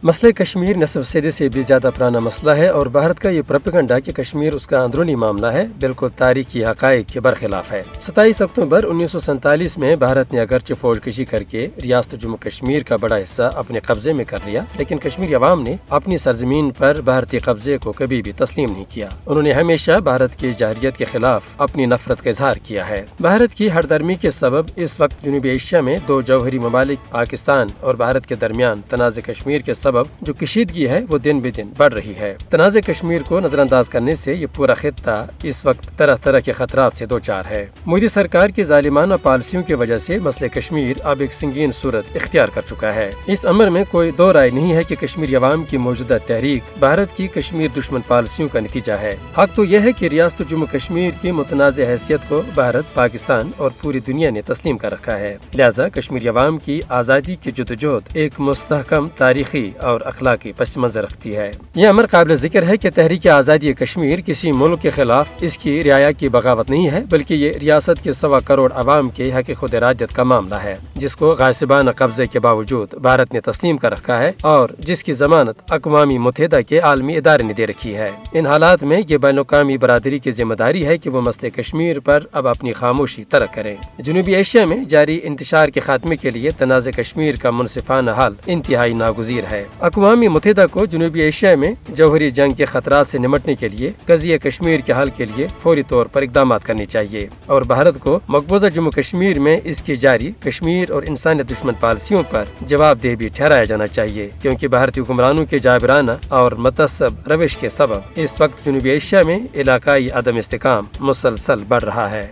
مسئلہ کشمیر نصف صدی سے بھی زیادہ پرانا مسئلہ ہے اور بھارت کا یہ پروپیگنڈا کہ کشمیر اس کا اندرونی معاملہ ہے بالکل تاریخی حقائق کے برخلاف ہے۔ 27 اکتوبر 1947 میں بھارت نے اگرچہ فوج کشی کر کے ریاست جموں کشمیر کا بڑا حصہ اپنے قبضے میں کر لیا، لیکن کشمیری عوام نے اپنی سرزمین پر بھارتی قبضے کو کبھی بھی تسلیم نہیں کیا۔ انہوں نے ہمیشہ بھارت کی جارحیت کے خلاف اپنی نفرت کا اظہار کیا ہے۔ بھارت کی ہردرمی کے سبب اس وقت جنوبی ایشیا میں دو جوہری ممالک پاکستان اور بھارت کے درمیان تنازع کشمیر کے سبب جو کشیدگی ہے وہ دن بدن بڑھ رہی ہے۔ تنازع کشمیر کو نظر انداز کرنے سے یہ پورا خطہ اس وقت طرح طرح کے خطرات سے دوچار ہے۔ مودی سرکار کی ظالمانہ پالیسیوں کی وجہ سے مسئلہ کشمیر اب ایک سنگین صورت اختیار کر چکا ہے۔ اس امر میں کوئی دو رائے نہیں ہے کہ کشمیری عوام کی موجودہ تحریک بھارت کی کشمیر دشمن پالیسیوں کا نتیجہ ہے۔ حق تو یہ ہے کہ ریاست جموں کشمیر کی متنازع حیثیت کو بھارت، پاکستان اور پوری دنیا نے تسلیم کر رکھا ہے، لہذا کشمیری عوام کی آزادی کی جدوجہد ایک مستحکم تاریخی اور اخلاقی پس منظر رکھتی ہے۔ یہ امر قابل ذکر ہے کہ تحریک آزادی کشمیر کسی ملک کے خلاف اس کی رعایا کی بغاوت نہیں ہے، بلکہ یہ ریاست کے 1.25 کروڑ عوام کے حق خود ارادیت کا معاملہ ہے، جس کو غاصبانہ قبضے کے باوجود بھارت نے تسلیم کر رکھا ہے اور جس کی ضمانت اقوام متحدہ کے عالمی ادارے نے دے رکھی ہے۔ ان حالات میں یہ بین الاقوامی برادری کی ذمہ داری ہے کہ وہ مسئلہ کشمیر پر اب اپنی خاموشی ترک کریں۔ جنوبی ایشیا میں جاری انتشار کے خاتمے کے لیے تنازع کشمیر کا منصفانہ حل انتہائی ناگزیر ہے۔ اقوام متحدہ کو جنوبی ایشیا میں جوہری جنگ کے خطرات سے نمٹنے کے لیے قضیہ کشمیر کے حل کے لیے فوری طور پر اقدامات کرنے چاہیے اور بھارت کو مقبوضہ جموں کشمیر میں اس کی جاری کشمیر اور انسانیت دشمن پالیسیوں پر جواب دہ بھی ٹھہرایا جانا چاہیے، کیونکہ بھارتی حکمرانوں کے جابرانہ اور متعصب روش کے سبب اس وقت جنوبی ایشیا میں علاقائی عدم استحکام مسلسل بڑھ رہا ہے۔